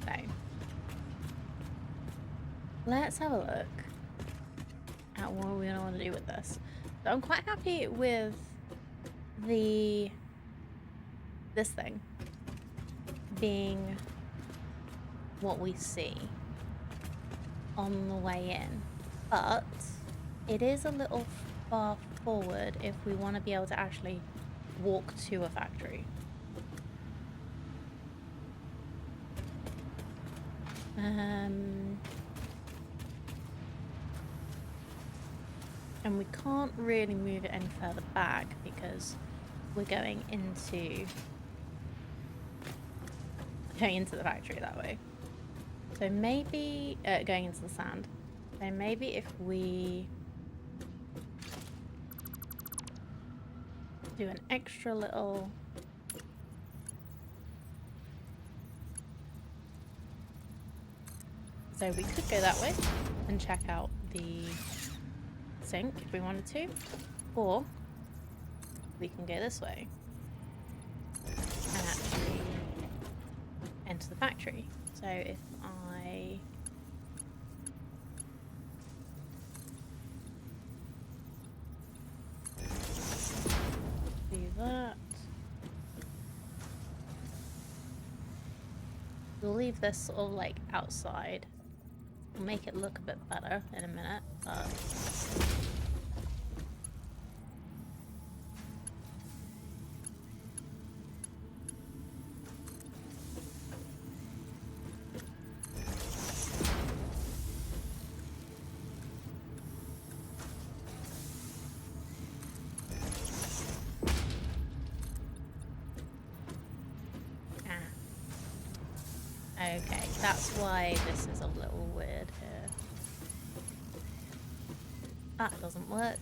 So, let's have a look at what we want to do with this. So I'm quite happy with this thing being what we see on the way in, but it is a little far forward if we want to be able to actually walk to a factory. And we can't really move it any further back because we're going into the factory that way. So maybe going into the sand. So maybe if we do an extra little so we could go that way and check out the sink if we wanted to, or we can go this way and actually enter the factory. So if I do that, we'll leave this sort of like outside. We'll make it look a bit better in a minute, but okay, that's why this is a little weird here. That doesn't work.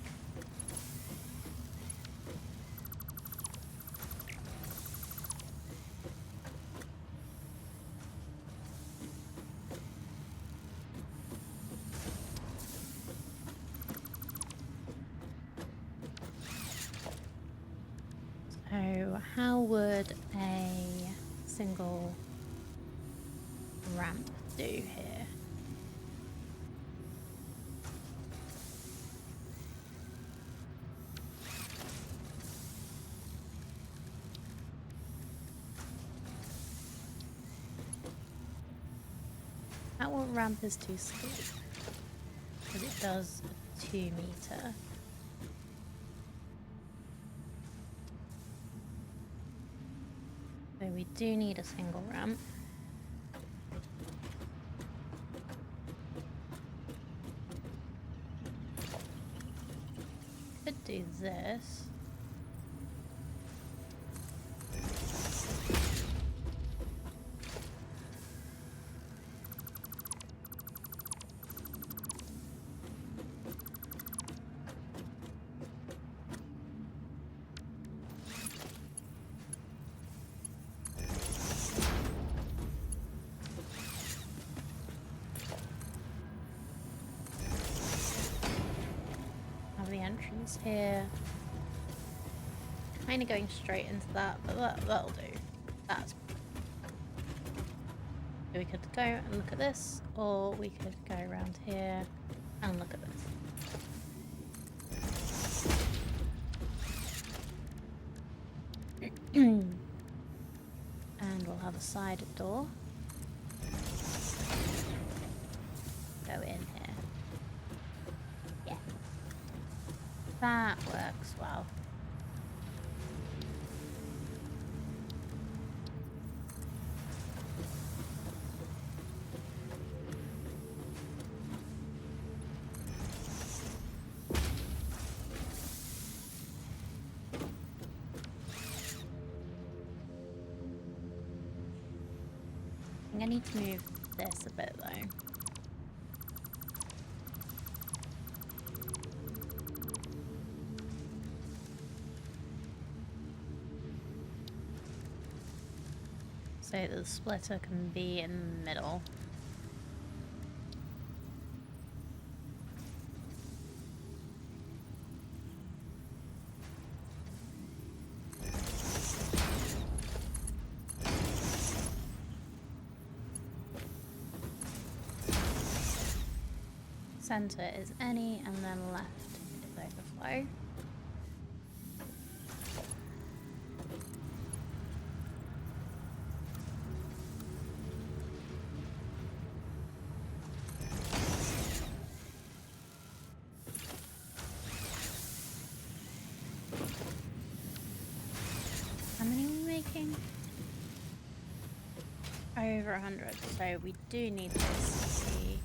So how would a single ramp do here? That one ramp is too steep because it does a 2 meter. So we do need a single ramp. Could do this. The entrance here, kind of going straight into that, but that'll do. That's so we could go and look at this, or we could go around here and look at this. And we'll have a side door. Go in here. That works well. I'm gonna need to move this a bit though. So the splitter can be in the middle. center is any, and then left is overflow. How many are we making? Over 100, so we do need this to be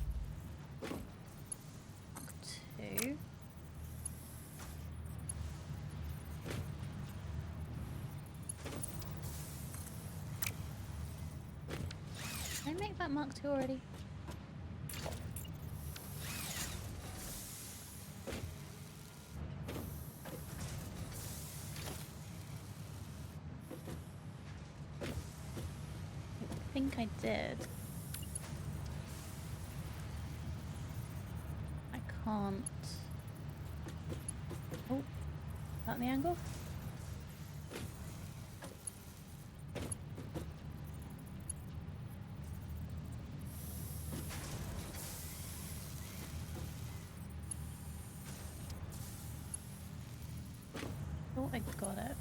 Mark 2. Did I make that Mark 2 already? I think I did. I can't. Oh, is that the angle? Oh, I got it.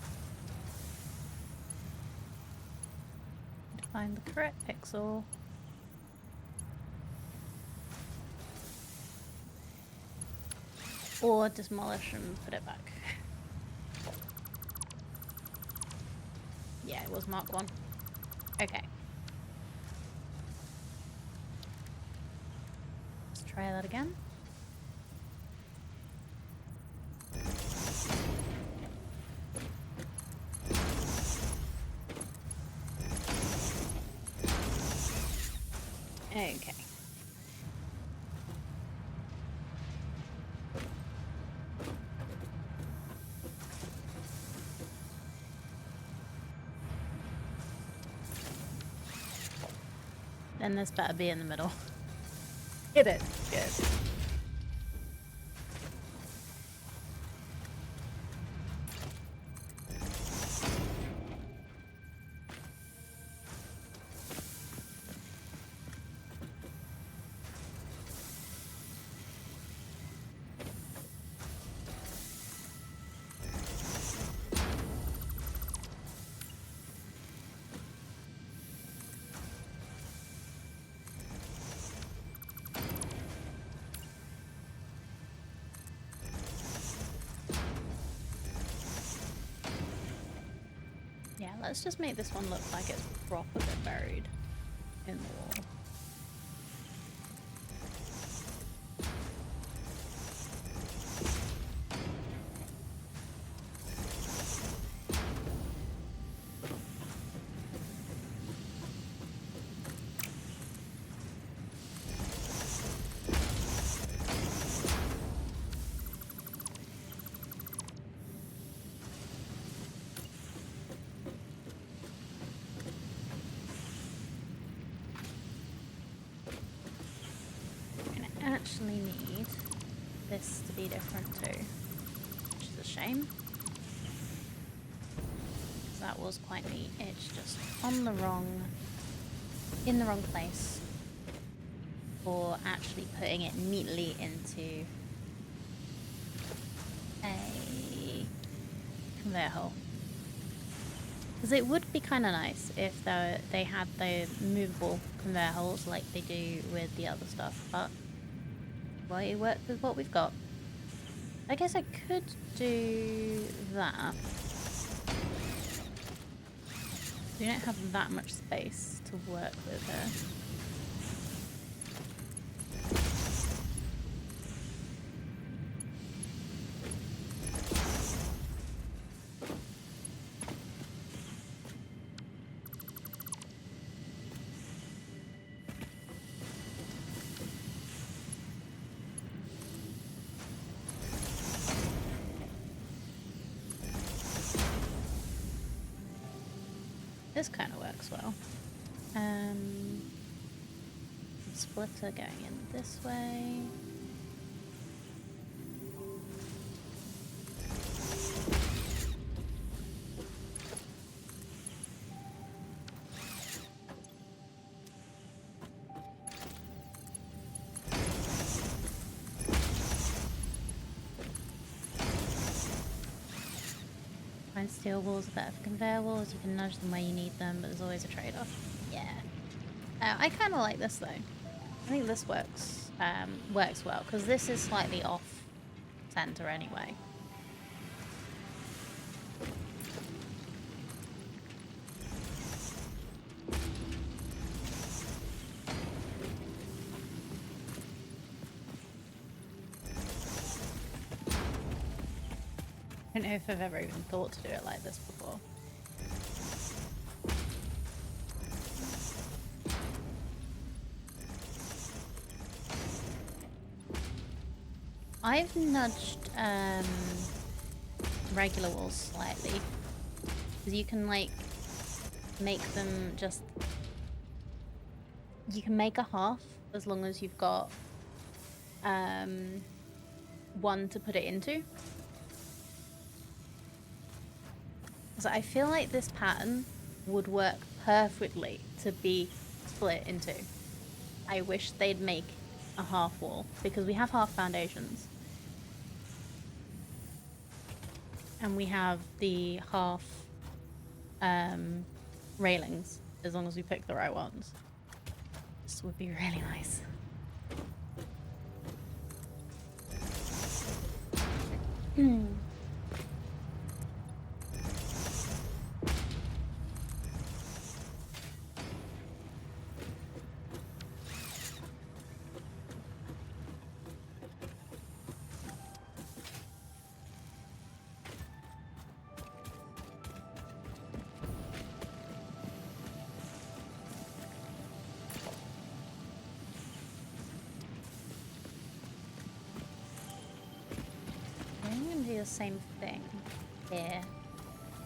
Find the correct pixel. Or demolish and put it back. Yeah, it was Mark 1. Okay. Let's try that again. Okay. Then this better be in the middle. It is. Good. Yeah, let's just make this one look like it's properly buried in the wall. Actually need this to be different too, which is a shame. That was quite neat. It's just in the wrong place for actually putting it neatly into a conveyor hole. Because it would be kind of nice if they had the movable conveyor holes like they do with the other stuff, but well, it worked with what we've got. I guess I could do that. We don't have that much space to work with here. This kind of works well. Splitter going in this way. Iron steel walls are better for conveyor walls. You can nudge them where you need them, but there's always a trade-off. Yeah. I kind of like this though. I think this works well because this is slightly off center anyway. I don't know if I've ever even thought to do it like this before. I've nudged regular walls slightly because you can like make them just, you can make a half as long as you've got one to put it into. So I feel like this pattern would work perfectly to be split into. I wish they'd make a half wall because we have half foundations. And we have the half railings as long as we pick the right ones. This would be really nice. The same thing here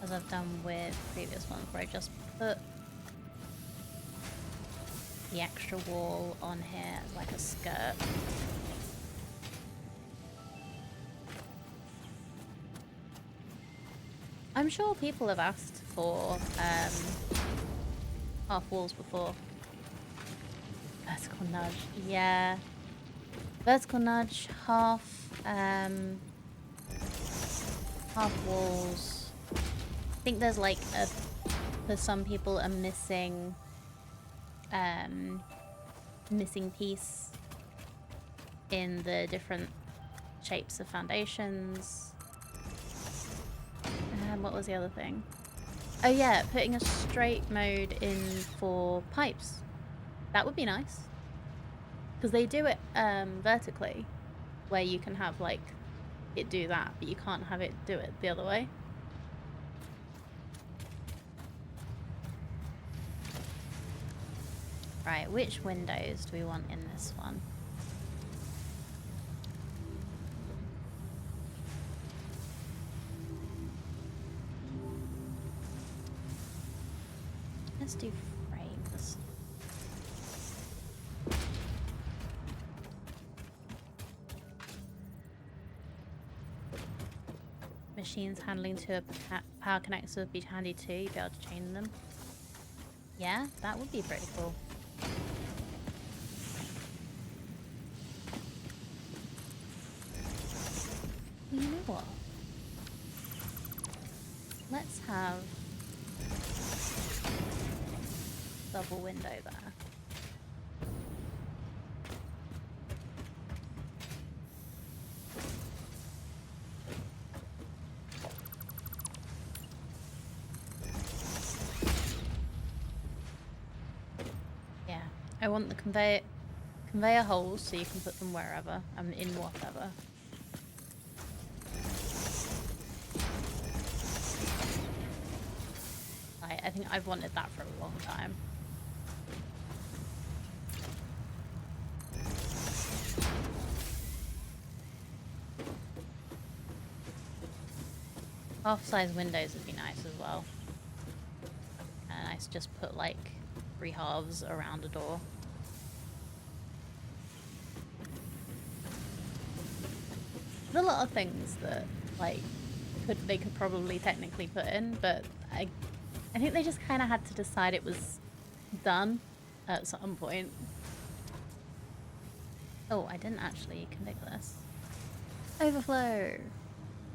as I've done with previous ones where I just put the extra wall on here as like a skirt. I'm sure people have asked for half walls before. Vertical nudge, yeah. Vertical nudge, half half walls. I think there's like for some people a missing piece in the different shapes of foundations. What was the other thing? Oh yeah, putting a straight mode in for pipes. That would be nice. Because they do it vertically, where you can have like it do that, but you can't have it do it the other way. Right, which windows do we want in this one? Let's do frames. Machines handling to a power connector would be handy too. You'd be able to chain them. Yeah, that would be pretty cool. You know what? Let's have double window there. I want the conveyor holes so you can put them wherever, in whatever. I think I've wanted that for a long time. Half-size windows would be nice as well. And nice just put like 3 halves around a door. There's a lot of things that like they could probably technically put in, but I think they just kind of had to decide it was done at some point. Oh, I didn't actually connect this. Overflow.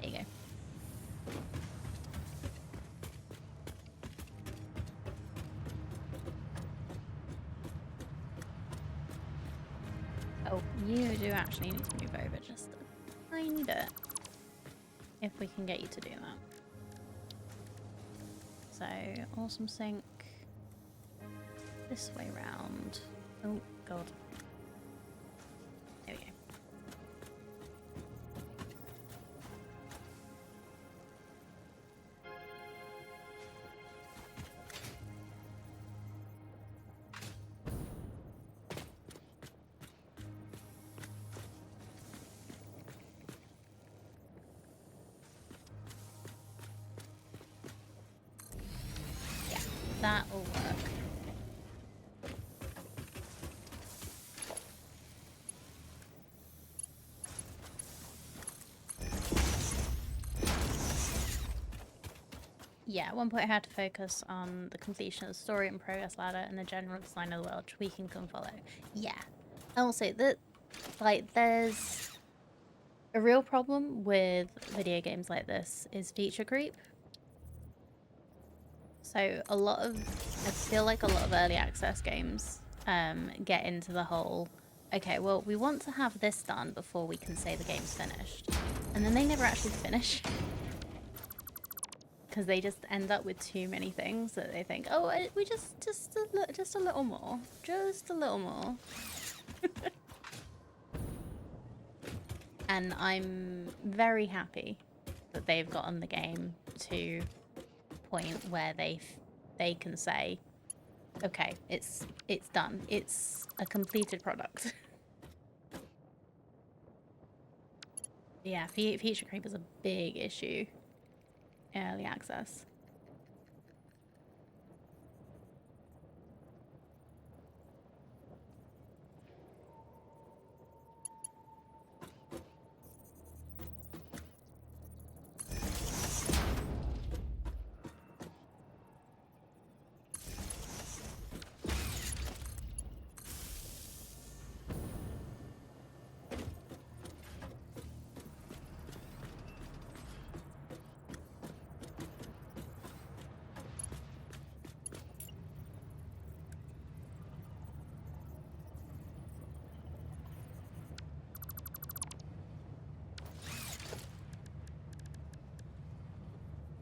There you go. Oh, you do actually need to move over just a tiny bit. If we can get you to do that. So, awesome sink. This way round. Oh, God. There we go. Yeah, that will work. Yeah, at one point I had to focus on the completion of the story and progress ladder and the general design of the world, which we can follow. Yeah. Also, that, like, there's a real problem with video games like this is feature creep. So a lot of, I feel like a lot of early access games get into the whole, okay, well, we want to have this done before we can say the game's finished. And then they never actually finish. Because they just end up with too many things that they think, oh, we just a little more. Just a little more. And I'm very happy that they've gotten the game to a point where they can say, okay, it's done. It's a completed product. Yeah, feature creep is a big issue in early access.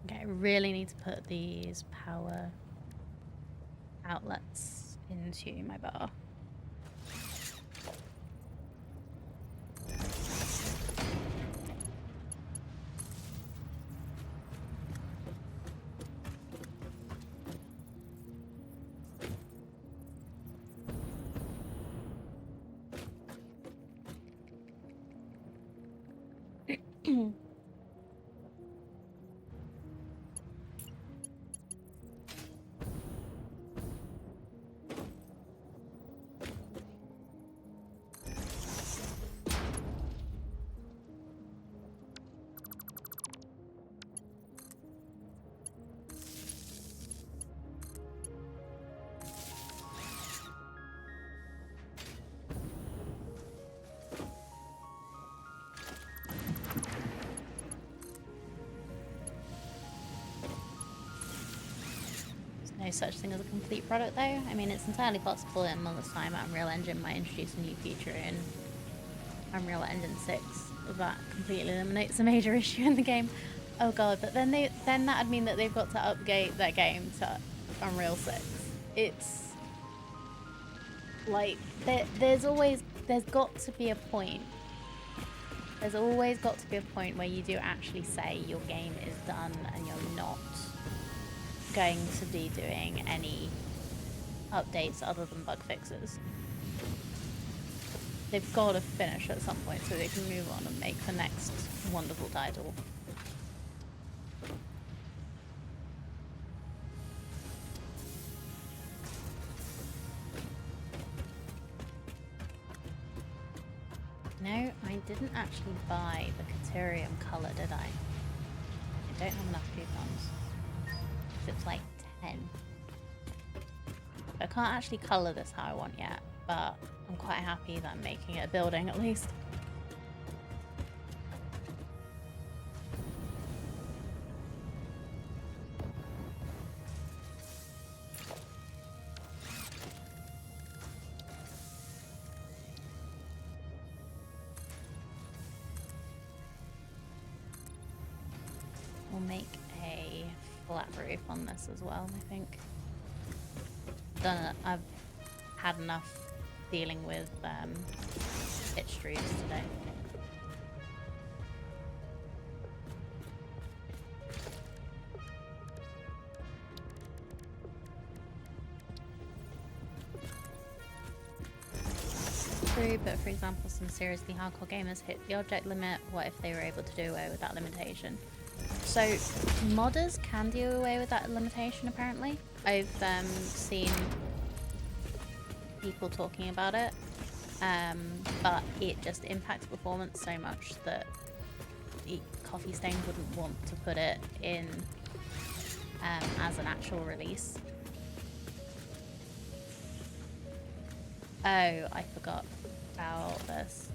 Okay, I really need to put these power outlets into my bar. No such thing as a complete product, though. I mean, it's entirely possible in a month's time at Unreal Engine might introduce a new feature in Unreal Engine 6 that completely eliminates a major issue in the game. Oh god, but then that'd mean that they've got to update that game to Unreal 6. It's like there's got to be a point. There's always got to be a point where you do actually say your game is done and you're not going to be doing any updates other than bug fixes. They've got to finish at some point so they can move on and make the next wonderful title. No, I didn't actually buy the Caterium colour, did I? I don't have enough coupons. It's like 10. I can't actually colour this how I want yet, but I'm quite happy that I'm making it a building at least. flat roof on this as well, I think. I've had enough dealing with pitched roofs today. True, but for example, some seriously hardcore gamers hit the object limit. What if they were able to do away with that limitation? So, modders can do away with that limitation, apparently. I've seen people talking about it, but it just impacts performance so much that Coffee Stain wouldn't want to put it in as an actual release. Oh, I forgot about this.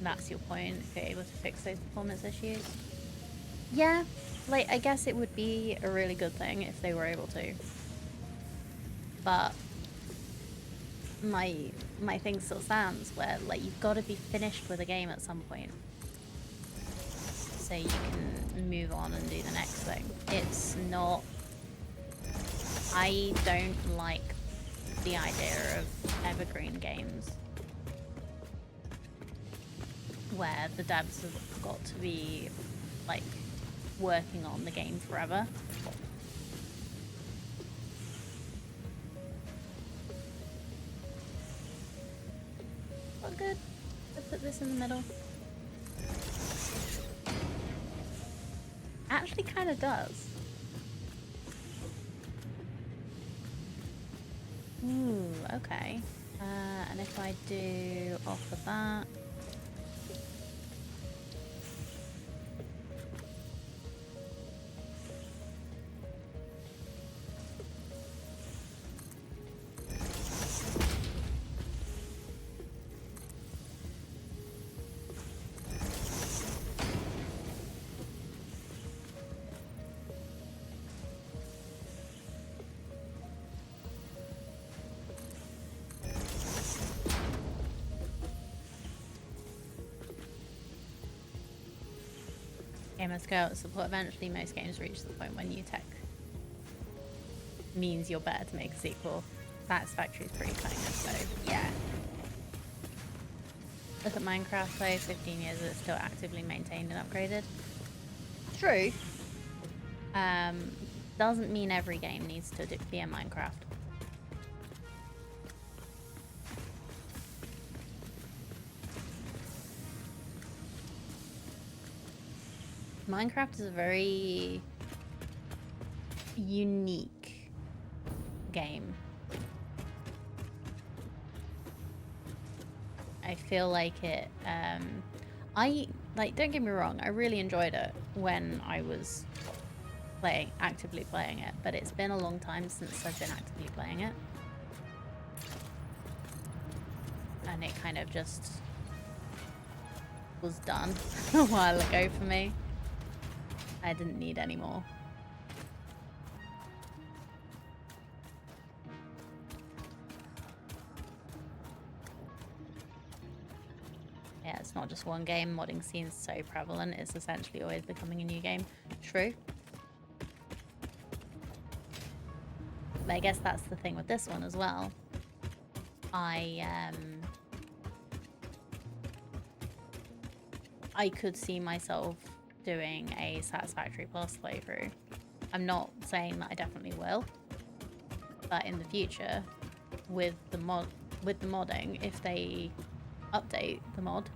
That's your point, if you're able to fix those performance issues. Yeah, like, I guess it would be a really good thing if they were able to. But my thing still stands where, like, you've got to be finished with a game at some point so you can move on and do the next thing. It's not... I don't like the idea of evergreen games where the devs have got to be, like, working on the game forever. Well, good. I'll put this in the middle. Actually kind of does. Ooh, okay. And if I do off of that... Game must go out of support. Eventually, most games reach the point when new tech means you're better to make a sequel. Satisfactory is pretty cutting edge, though. Yeah. Look at Minecraft, though. 15 years, it's still actively maintained and upgraded. True. Doesn't mean every game needs to be a Minecraft. Minecraft is a very unique game. I feel like it, don't get me wrong, I really enjoyed it when I was actively playing it, but it's been a long time since I've been actively playing it. And it kind of just was done a while ago for me. I didn't need any more. Yeah, it's not just one game. Modding scene's so prevalent, it's essentially always becoming a new game. True. But I guess that's the thing with this one as well. I could see myself doing a Satisfactory Plus playthrough. I'm not saying that I definitely will, but in the future, with the modding, if they update the mod,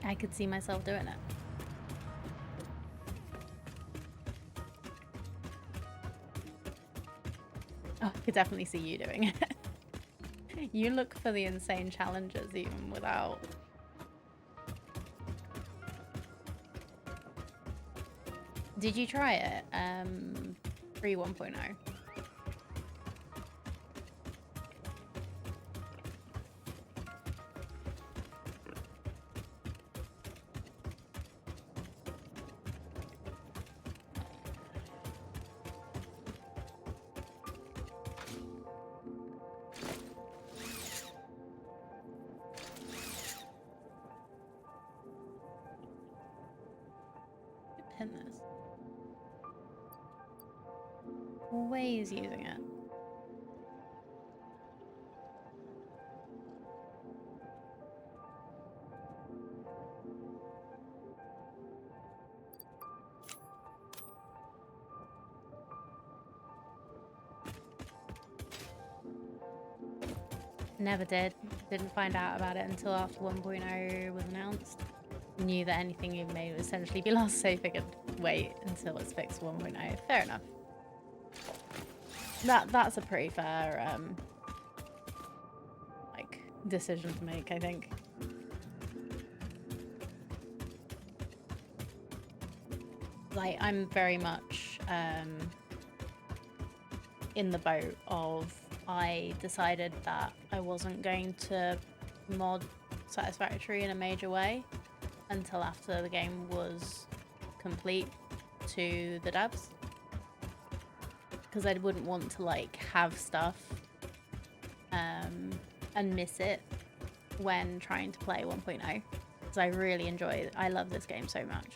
I could see myself doing it. Oh, I could definitely see you doing it. You look for the insane challenges even without... Did you try it? 3.1.0. always using it. Never did. Didn't find out about it until after 1.0 was announced. Knew that anything you made would essentially be lost, so figured wait until it's fixed 1.0. Fair enough. That's a pretty fair like decision to make, I think. Like, I'm very much in the boat of I decided that I wasn't going to mod Satisfactory in a major way until after the game was complete to the devs, because I wouldn't want to like have stuff and miss it when trying to play 1.0, because I really enjoy it. I love this game so much.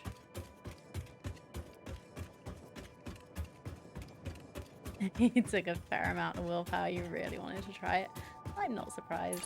It took a fair amount of willpower. You really wanted to try it. I'm not surprised.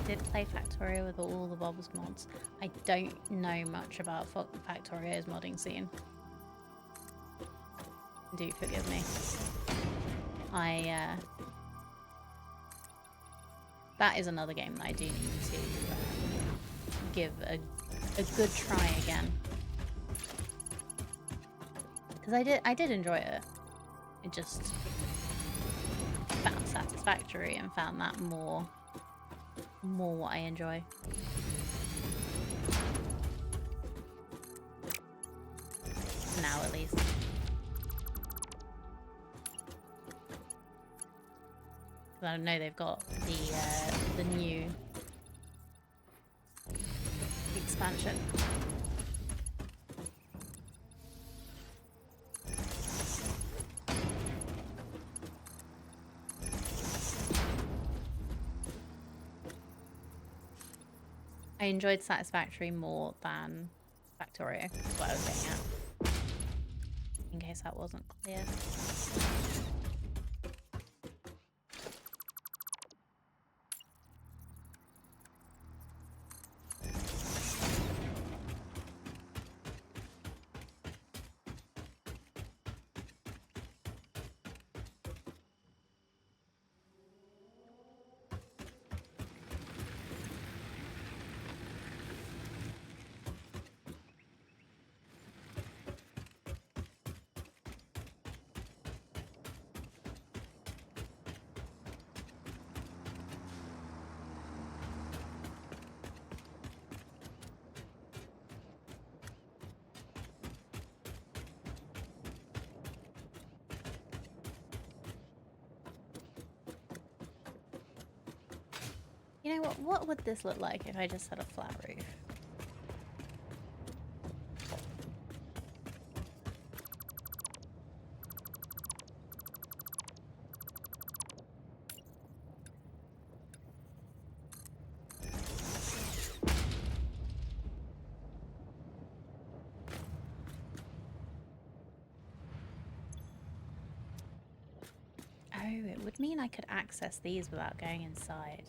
Did play Factorio with all the Bob's mods. I don't know much about Factorio's modding scene. Do forgive me. That is another game that I do need to give a good try again. Because I did enjoy it. I just found Satisfactory and found that more what I enjoy. Now at least. I know they've got the new expansion. I enjoyed Satisfactory more than Factorio, is what I was getting at. In case that wasn't clear. You know what would this look like if I just had a flat roof? Oh, it would mean I could access these without going inside.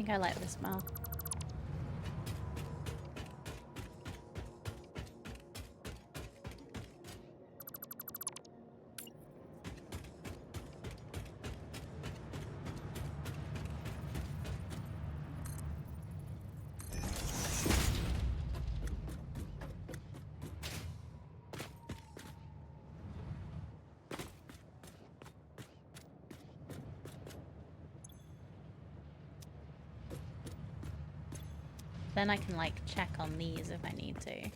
think I like the smell. Then I can, like, check on these if I need to.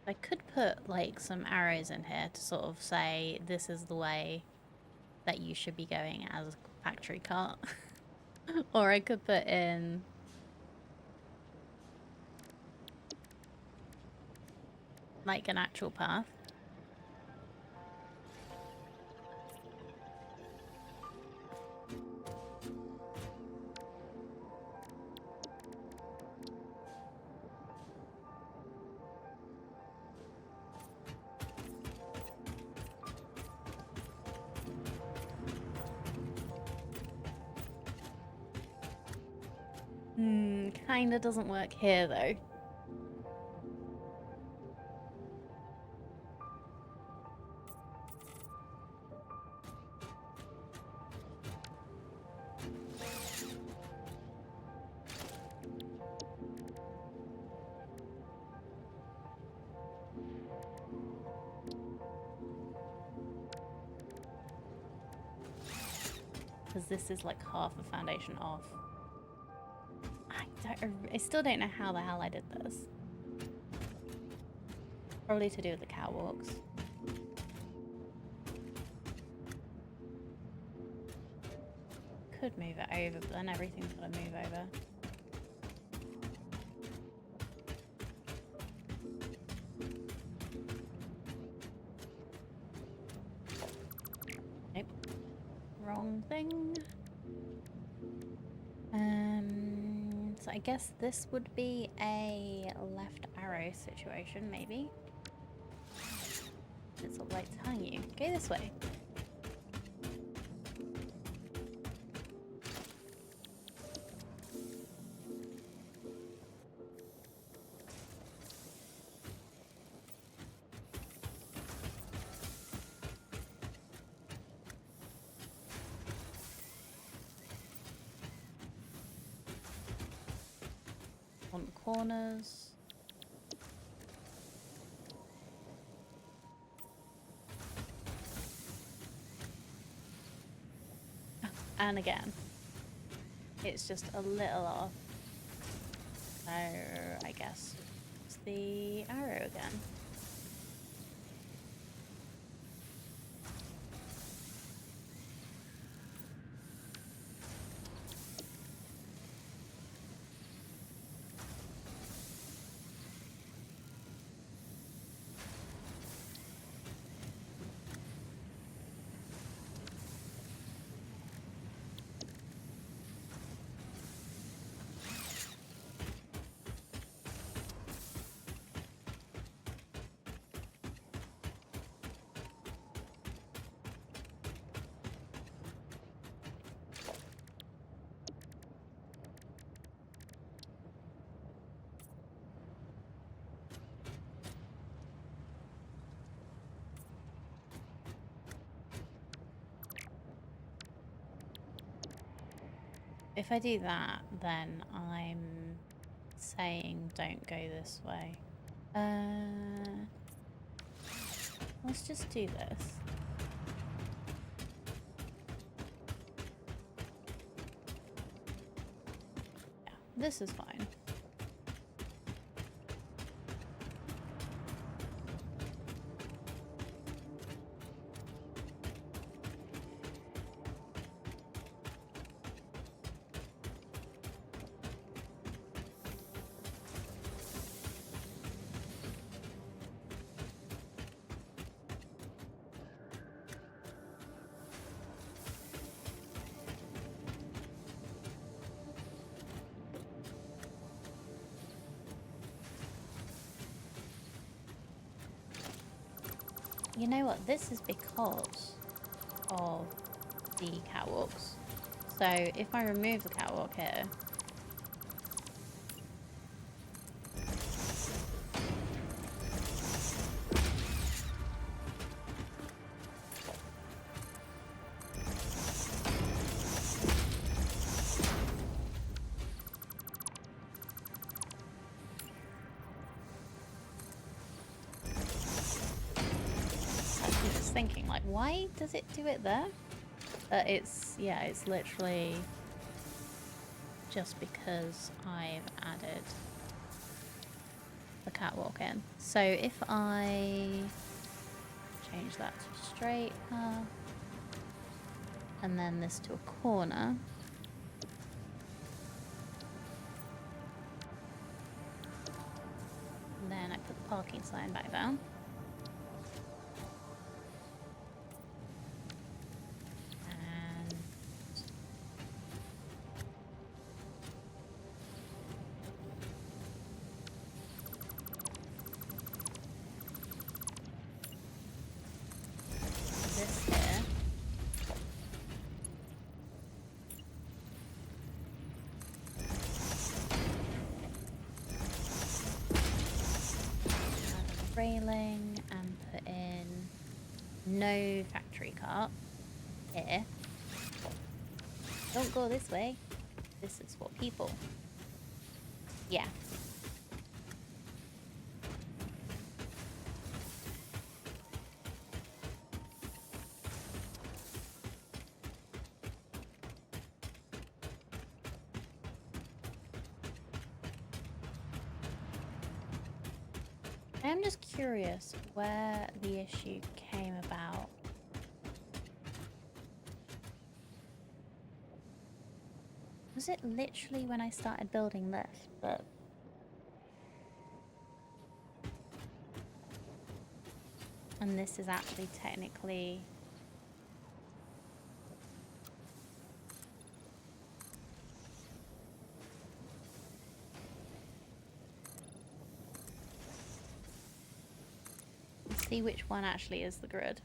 I could put, like, some arrows in here to sort of say this is the way that you should be going as a factory cart. Or I could put in like an actual path. Kinda doesn't work here though. Because this is like half a foundation off. I still don't know how the hell I did this. Probably to do with the catwalks. Could move it over, but then everything's got to move over. Nope. Wrong thing. So I guess this would be a left arrow situation, maybe. It's sort of like telling you, go this way. On the corners. And again, it's just a little off. So I guess it's the arrow again. If I do that, then I'm saying don't go this way. Let's just do this. Yeah, this is fine. You know what? This is because of the catwalks. So if I remove the catwalk here, I was just thinking, like, why does it do it there? It's, yeah, it's literally just because I've added the catwalk in. So if I change that to straight path and then this to a corner, and then I put the parking sign back down. Railing and put in no factory cart here. Don't go this way. This is for people. Yeah. I'm just curious where the issue came about. Was it literally when I started building this? But and this is actually technically let's see which one actually is the grid.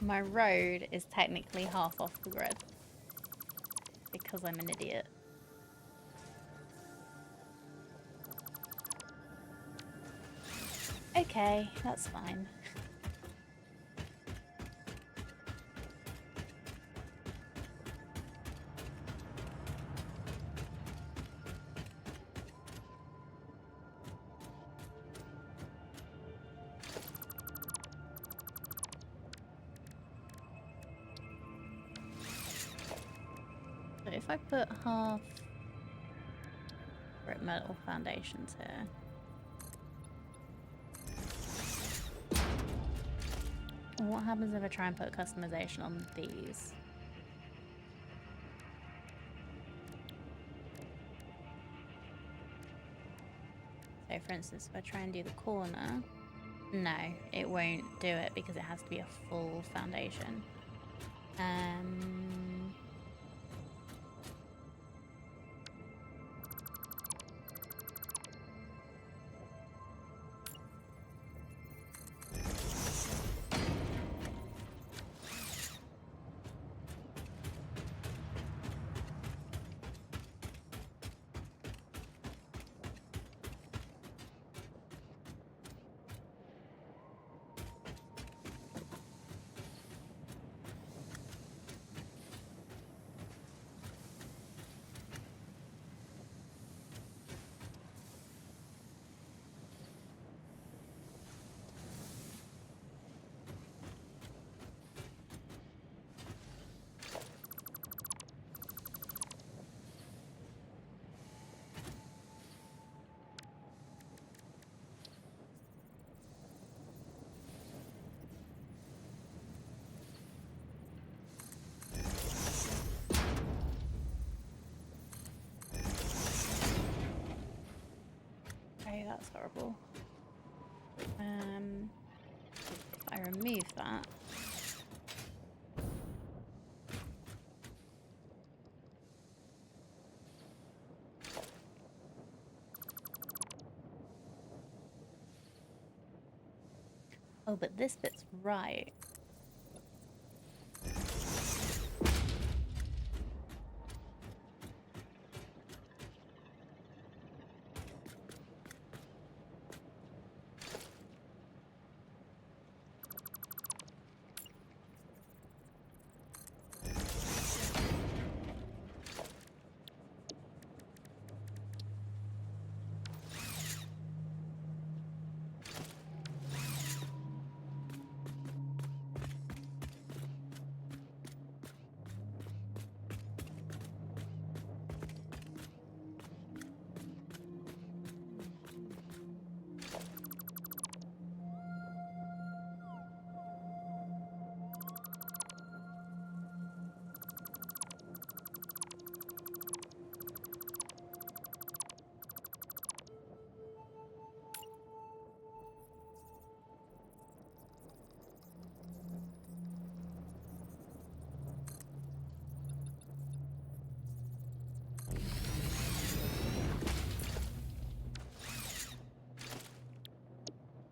My road is technically half off the grid because I'm an idiot. Okay, that's fine. So if I put half brick metal foundations here. What happens if I try and put customization on these? So for instance, if I try and do the corner, no, it won't do it because it has to be a full foundation. that's horrible. If I remove that. Oh, but this bit's right.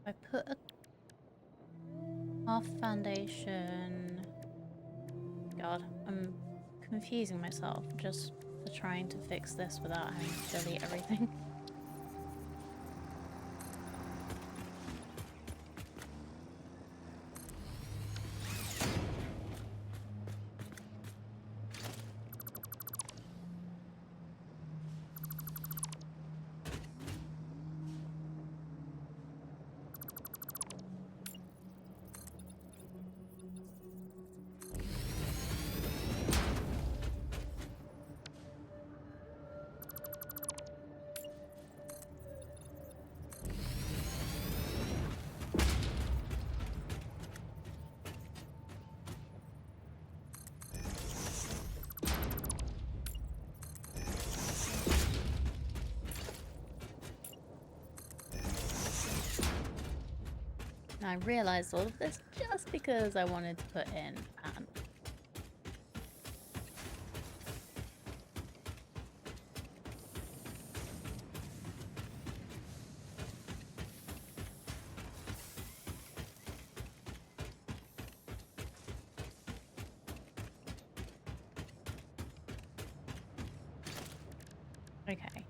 I put a half foundation. God, I'm confusing myself just for trying to fix this without having to delete everything. And I realised all of this just because I wanted to put in an. Okay.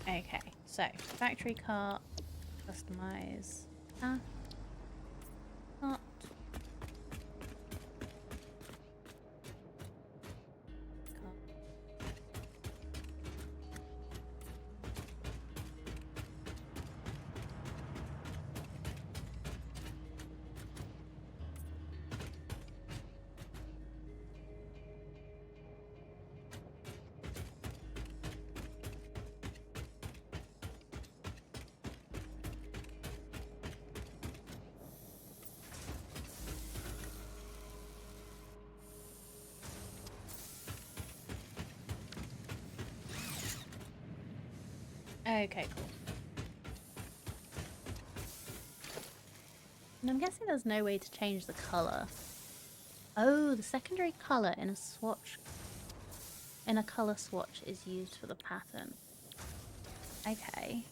Okay, so factory cart, customize. Cart. Okay, cool. And I'm guessing there's no way to change the colour. Oh, the secondary colour in a swatch. In a colour swatch is used for the pattern. Okay.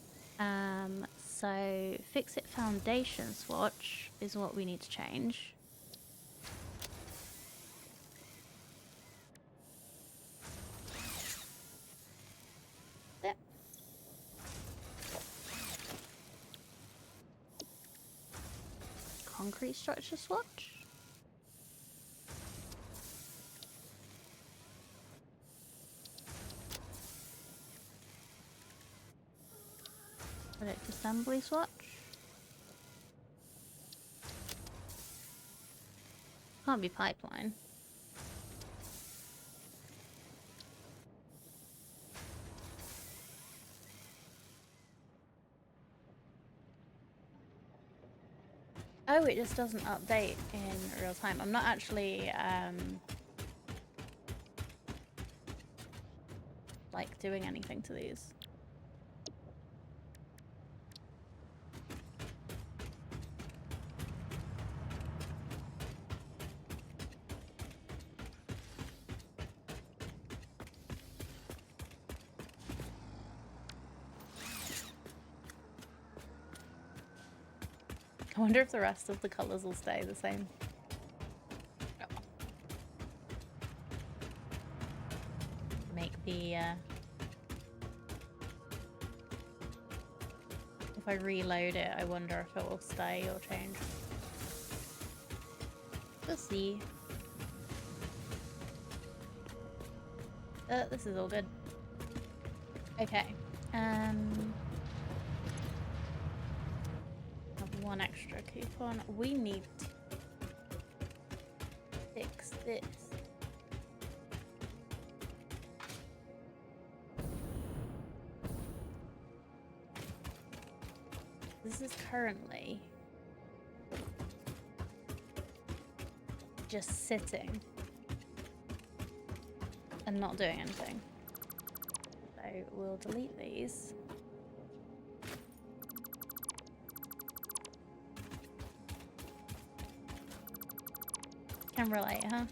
So Fix It Foundation swatch is what we need to change. Yep. Concrete structure swatch. Product assembly swatch. Can't be pipeline. Oh, it just doesn't update in real time. I'm not actually like doing anything to these. I wonder if the rest of the colours will stay the same. Oh. Make the if I reload it, I wonder if it will stay or change. We'll see. This is all good. Okay. Have one extra coupon. We need to fix this. This is currently just sitting and not doing anything. So we'll delete these. Can relate, huh?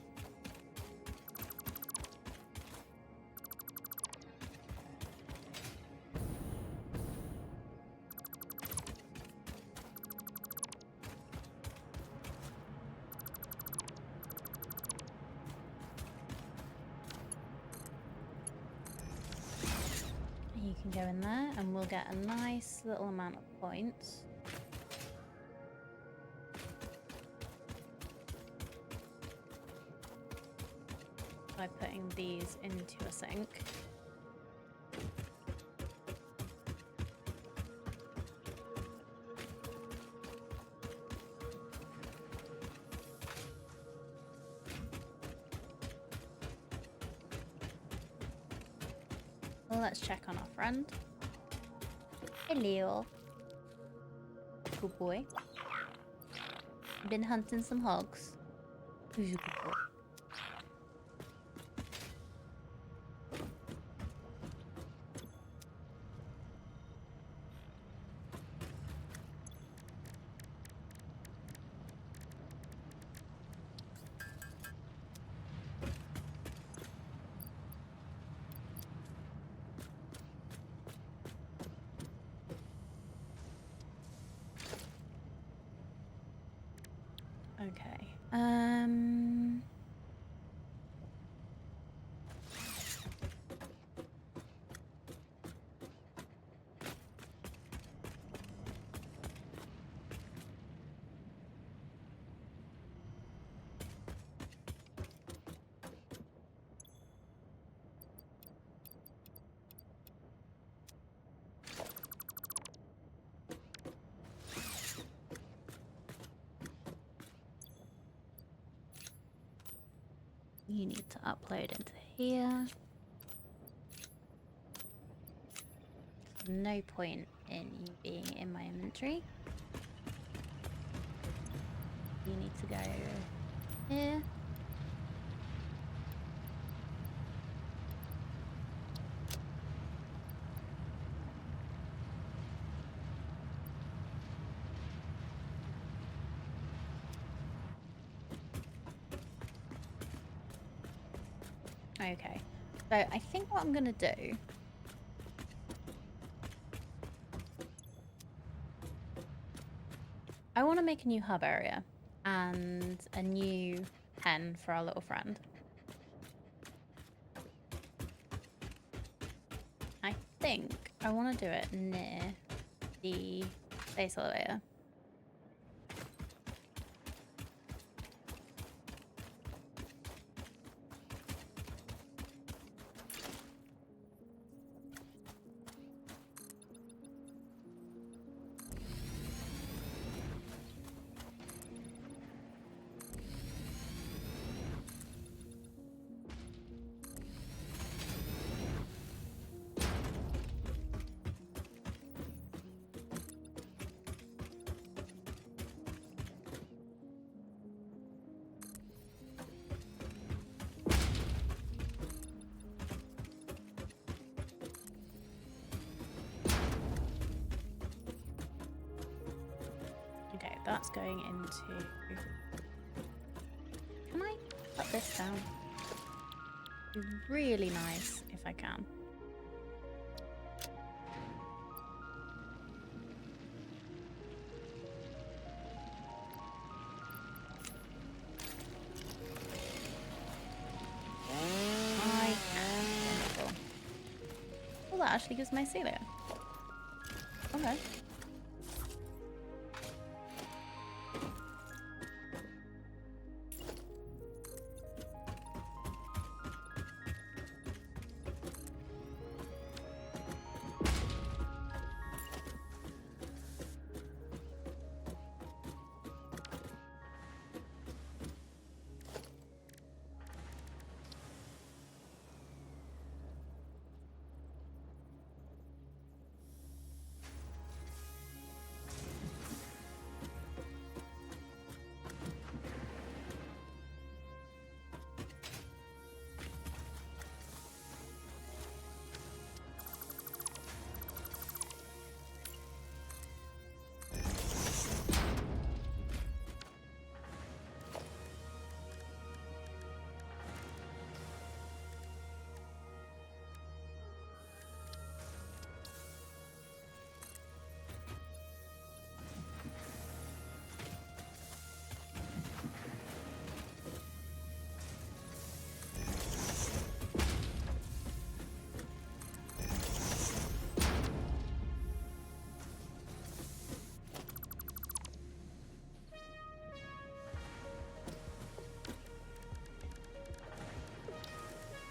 You can go in there and we'll get a nice little amount of points. By putting these into a sink. Well, let's check on our friend. Hello. Good boy. Been hunting some hogs. Who's a good boy? Okay. You need to upload into here. No point in you being in my inventory. You need to go here. Okay. So I think what I'm going to do... I want to make a new hub area and a new pen for our little friend. I think I want to do it near the base elevator. Okay, that's going into... Can I put this down? It'd be really nice if I can. Wonderful. Well, that actually gives my Celia. Okay.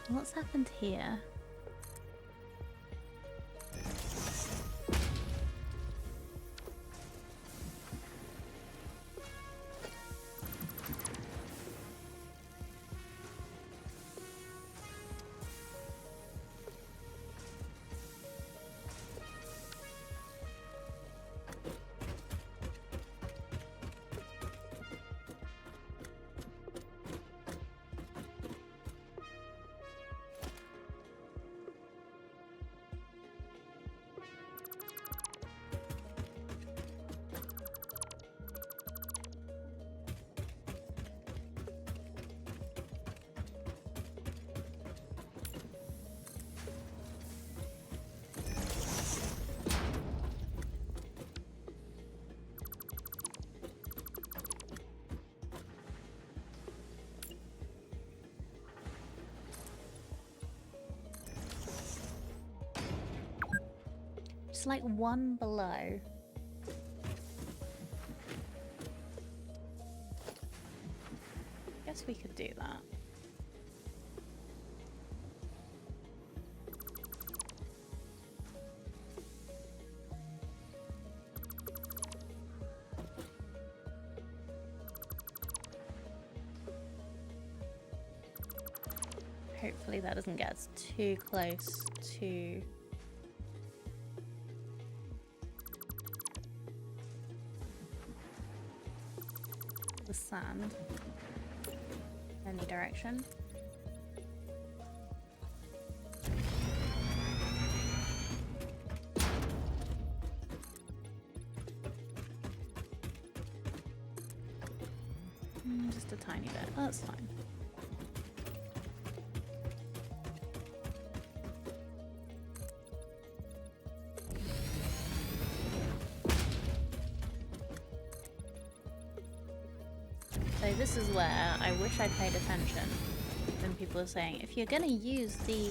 What's happened here? Just like one below. Guess we could do that. Hopefully that doesn't get us too close to the sand. Any direction. Just a tiny bit. That's fine. this is where I wish I paid attention when people are saying, if you're gonna use the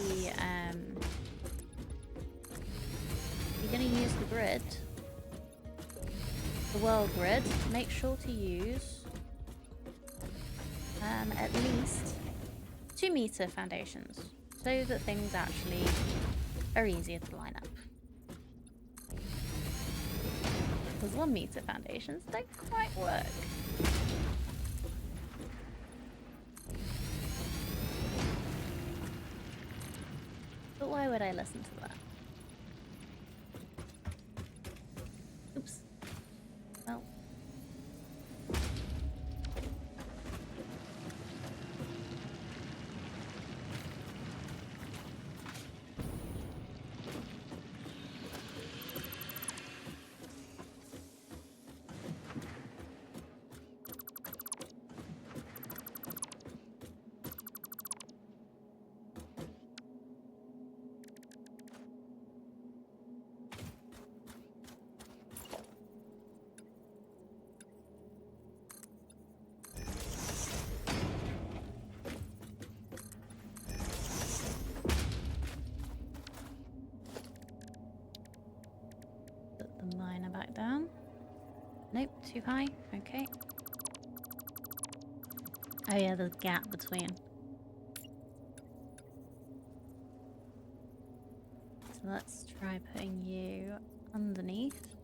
grid, the world grid, make sure to use at least 2 meter foundations so that things actually are easier to line up. Because 1 meter foundations don't quite work. But why would I listen to that? Oops. Well. Put the miner back down. Nope, too high. Okay. Oh yeah, there's a gap between. So let's try putting you underneath.